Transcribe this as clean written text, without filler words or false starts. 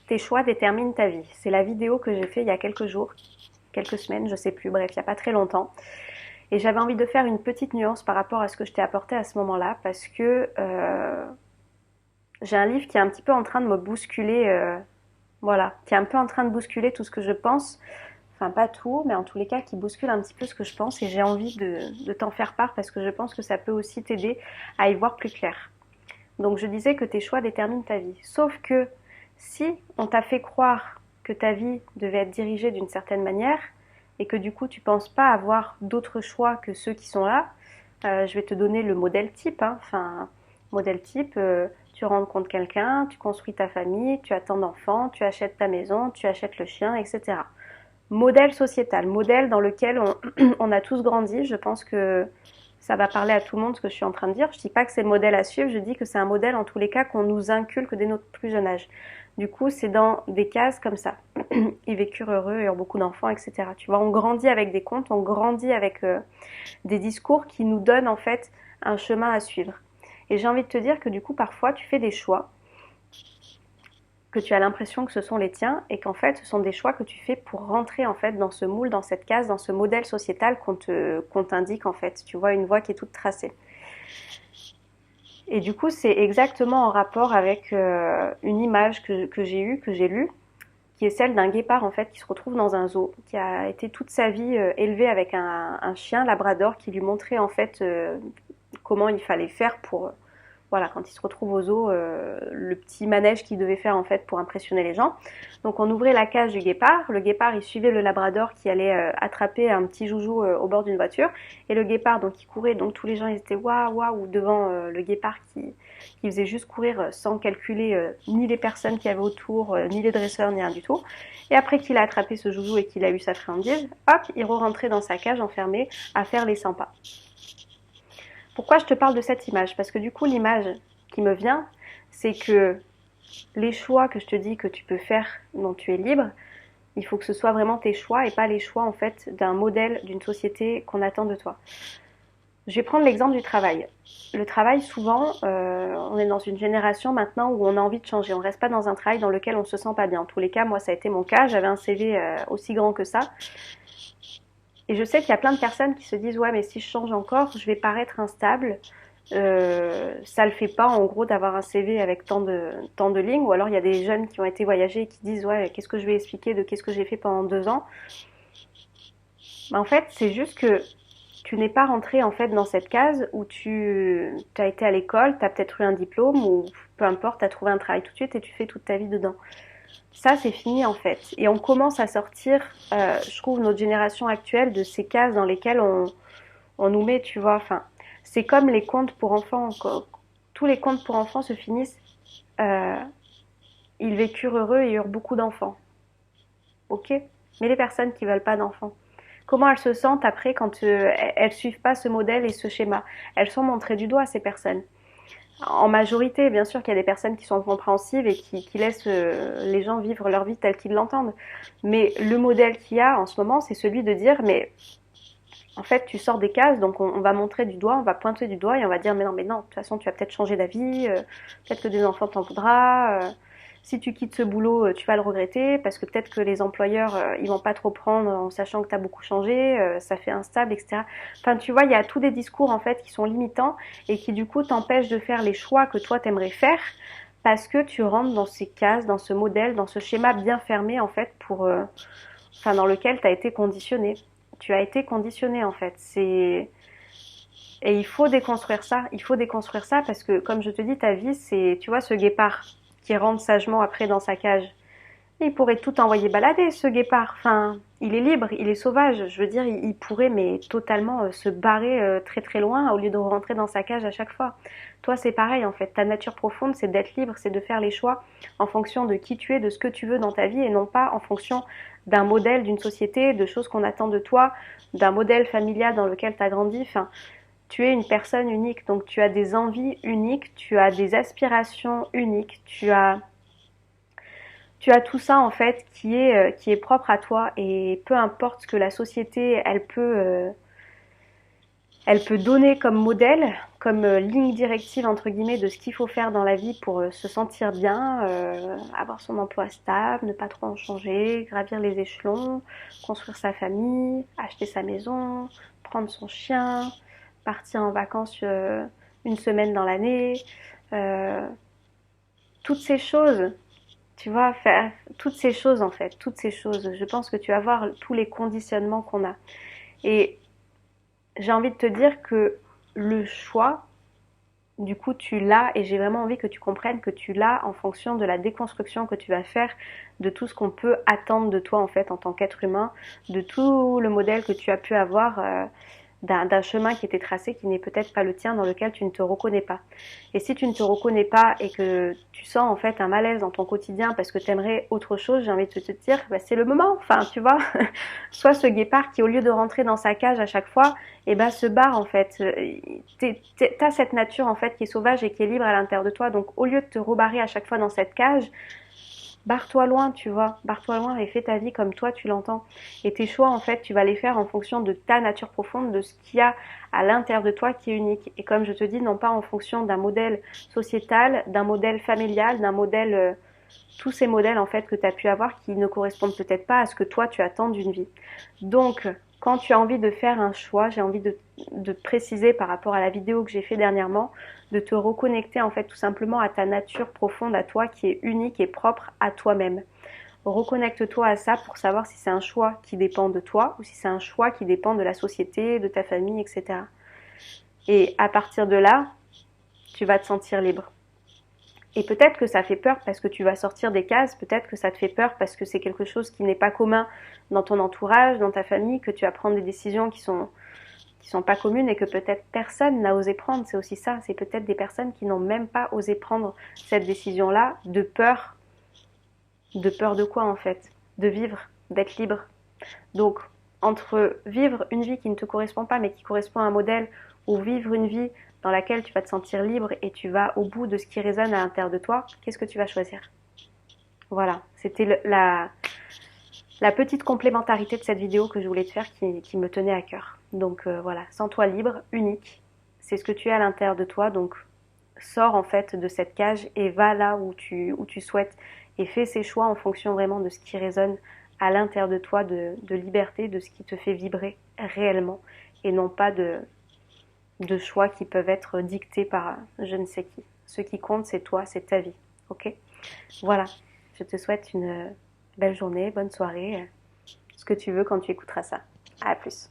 Tes choix déterminent ta vie. C'est la vidéo que j'ai fait il y a quelques jours, quelques semaines, je sais plus, bref, il n'y a pas très longtemps. Et j'avais envie de faire une petite nuance par rapport à ce que je t'ai apporté à ce moment-là, parce que j'ai un livre qui est un petit peu en train de me bousculer, voilà, qui est un peu en train de bousculer tout ce que je pense. Enfin, pas tout, mais en tous les cas, qui bouscule un petit peu ce que je pense. Et j'ai envie de t'en faire part parce que je pense que ça peut aussi t'aider à y voir plus clair. Donc je disais que tes choix déterminent ta vie. Sauf que si on t'a fait croire que ta vie devait être dirigée d'une certaine manière et que du coup tu penses pas avoir d'autres choix que ceux qui sont là, je vais te donner le modèle type. Hein. Enfin, modèle type, tu rencontres quelqu'un, tu construis ta famille, tu as tant d'enfants, tu achètes ta maison, tu achètes le chien, etc. Modèle sociétal, modèle dans lequel on a tous grandi. Je pense que ça va parler à tout le monde ce que je suis en train de dire. Je ne dis pas que c'est le modèle à suivre, je dis que c'est un modèle en tous les cas qu'on nous inculque dès notre plus jeune âge. Du coup, c'est dans des cases comme ça. Ils vécurent heureux, eurent beaucoup d'enfants, etc. Tu vois, on grandit avec des contes, on grandit avec des discours qui nous donnent en fait un chemin à suivre. Et j'ai envie de te dire que du coup, parfois, tu fais des choix que tu as l'impression que ce sont les tiens et qu'en fait ce sont des choix que tu fais pour rentrer en fait dans ce moule, dans cette case, dans ce modèle sociétal qu'on t'indique en fait. Tu vois une voie qui est toute tracée. Et du coup c'est exactement en rapport avec une image que j'ai eue, que j'ai lue, qui est celle d'un guépard en fait qui se retrouve dans un zoo, qui a été toute sa vie élevé avec un chien labrador qui lui montrait en fait comment il fallait faire pour voilà, quand il se retrouve au zoo, le petit manège qu'il devait faire en fait pour impressionner les gens. Donc on ouvrait la cage du guépard, le guépard il suivait le labrador qui allait attraper un petit joujou au bord d'une voiture, et le guépard donc il courait, donc tous les gens ils étaient waouh waouh devant le guépard qui faisait juste courir sans calculer ni les personnes qu'il y avait autour, ni les dresseurs, ni rien du tout. Et après qu'il a attrapé ce joujou et qu'il a eu sa friandise, hop, il re-rentrait dans sa cage enfermée à faire les 100 pas. Pourquoi je te parle de cette image? Parce que du coup, l'image qui me vient, c'est que les choix que je te dis que tu peux faire, dont tu es libre, il faut que ce soit vraiment tes choix et pas les choix en fait d'un modèle, d'une société qu'on attend de toi. Je vais prendre l'exemple du travail. Le travail, souvent, on est dans une génération maintenant où on a envie de changer. On ne reste pas dans un travail dans lequel on ne se sent pas bien. En tous les cas, moi, ça a été mon cas. J'avais un CV aussi grand que ça. Et je sais qu'il y a plein de personnes qui se disent ouais mais si je change encore, je vais paraître instable. Ça le fait pas en gros d'avoir un CV avec tant de lignes. Ou alors il y a des jeunes qui ont été voyager et qui disent ouais qu'est-ce que je vais expliquer de qu'est-ce que j'ai fait pendant 2 ans. Mais en fait c'est juste que tu n'es pas rentré en fait dans cette case où tu as été à l'école, tu as peut-être eu un diplôme ou peu importe, tu as trouvé un travail tout de suite et tu fais toute ta vie dedans. Ça, c'est fini en fait. Et on commence à sortir, je trouve, notre génération actuelle de ces cases dans lesquelles on nous met, tu vois. Enfin, c'est comme les contes pour enfants. Tous les contes pour enfants se finissent. euh, Ils vécurent heureux et eurent beaucoup d'enfants. Ok. Mais les personnes qui veulent pas d'enfants, comment elles se sentent après quand elles suivent pas ce modèle et ce schéma? Elles sont montrées du doigt ces personnes. En majorité, bien sûr qu'il y a des personnes qui sont compréhensives et qui laissent les gens vivre leur vie telle qu'ils l'entendent. Mais le modèle qu'il y a en ce moment, c'est celui de dire, mais en fait, tu sors des cases, donc on va montrer du doigt, on va pointer du doigt et on va dire, mais non, de toute façon, tu vas peut-être changer d'avis, peut-être que des enfants t'en voudra. Si tu quittes ce boulot, tu vas le regretter parce que peut-être que les employeurs, ils vont pas trop prendre en sachant que tu as beaucoup changé, ça fait instable, etc. Enfin, tu vois, il y a tous des discours en fait qui sont limitants et qui du coup t'empêchent de faire les choix que toi t'aimerais faire parce que tu rentres dans ces cases, dans ce modèle, dans ce schéma bien fermé en fait enfin dans lequel tu as été conditionné. Tu as été conditionné en fait. Et il faut déconstruire ça. Il faut déconstruire ça parce que, comme je te dis, ta vie, c'est, tu vois, ce guépard qui rentre sagement après dans sa cage. Il pourrait tout envoyer balader, ce guépard. Enfin, il est libre, il est sauvage. Je veux dire, il pourrait, mais totalement se barrer très très loin au lieu de rentrer dans sa cage à chaque fois. Toi, c'est pareil en fait. Ta nature profonde, c'est d'être libre, c'est de faire les choix en fonction de qui tu es, de ce que tu veux dans ta vie et non pas en fonction d'un modèle, d'une société, de choses qu'on attend de toi, d'un modèle familial dans lequel tu as grandi. Enfin, tu es une personne unique, donc tu as des envies uniques, tu as des aspirations uniques, tu as tout ça en fait qui est propre à toi et peu importe ce que la société Elle peut donner comme modèle, comme ligne directive entre guillemets de ce qu'il faut faire dans la vie pour se sentir bien, avoir son emploi stable, ne pas trop en changer, gravir les échelons, construire sa famille, acheter sa maison, prendre son chien, partir en vacances une semaine dans l'année, euh, toutes ces choses, tu vois, faire toutes ces choses en fait, toutes ces choses. Je pense que tu vas voir tous les conditionnements qu'on a. Et j'ai envie de te dire que le choix, du coup, tu l'as et j'ai vraiment envie que tu comprennes que tu l'as en fonction de la déconstruction que tu vas faire de tout ce qu'on peut attendre de toi en fait en tant qu'être humain, de tout le modèle que tu as pu avoir d'un chemin qui était tracé qui n'est peut-être pas le tien, dans lequel tu ne te reconnais pas. Et si tu ne te reconnais pas et que tu sens en fait un malaise dans ton quotidien parce que tu aimerais autre chose, j'ai envie de te dire, bah, c'est le moment, enfin tu vois, soit ce guépard qui au lieu de rentrer dans sa cage à chaque fois, et ben se barre en fait. T'as cette nature en fait qui est sauvage et qui est libre à l'intérieur de toi, donc au lieu de te rebarrer à chaque fois dans cette cage, barre-toi loin, tu vois, barre-toi loin et fais ta vie comme toi tu l'entends. Et tes choix, en fait, tu vas les faire en fonction de ta nature profonde, de ce qu'il y a à l'intérieur de toi qui est unique. Et comme je te dis, non pas en fonction d'un modèle sociétal, d'un modèle familial, d'un modèle, tous ces modèles en fait que tu as pu avoir qui ne correspondent peut-être pas à ce que toi tu attends d'une vie. Donc, quand tu as envie de faire un choix, j'ai envie de préciser par rapport à la vidéo que j'ai fait dernièrement, de te reconnecter en fait tout simplement à ta nature profonde, à toi qui est unique et propre à toi-même. Reconnecte-toi à ça pour savoir si c'est un choix qui dépend de toi ou si c'est un choix qui dépend de la société, de ta famille, etc. Et à partir de là, tu vas te sentir libre. Et peut-être que ça fait peur parce que tu vas sortir des cases, peut-être que ça te fait peur parce que c'est quelque chose qui n'est pas commun dans ton entourage, dans ta famille, que tu vas prendre des décisions qui sont pas communes et que peut-être personne n'a osé prendre. C'est aussi ça, c'est peut-être des personnes qui n'ont même pas osé prendre cette décision-là de peur. De peur de quoi en fait? De vivre, d'être libre. Donc, entre vivre une vie qui ne te correspond pas mais qui correspond à un modèle ou vivre une vie dans laquelle tu vas te sentir libre et tu vas au bout de ce qui résonne à l'intérieur de toi, qu'est-ce que tu vas choisir? Voilà, c'était la petite complémentarité de cette vidéo que je voulais te faire qui me tenait à cœur. Donc voilà, sens-toi libre, unique, c'est ce que tu es à l'intérieur de toi, donc sors en fait de cette cage et va là où tu souhaites et fais ces choix en fonction vraiment de ce qui résonne à l'intérieur de toi, de liberté, de ce qui te fait vibrer réellement et non pas de choix qui peuvent être dictés par je ne sais qui. Ce qui compte, c'est toi, c'est ta vie. Ok? Voilà. Je te souhaite une belle journée, bonne soirée, ce que tu veux quand tu écouteras ça. À plus.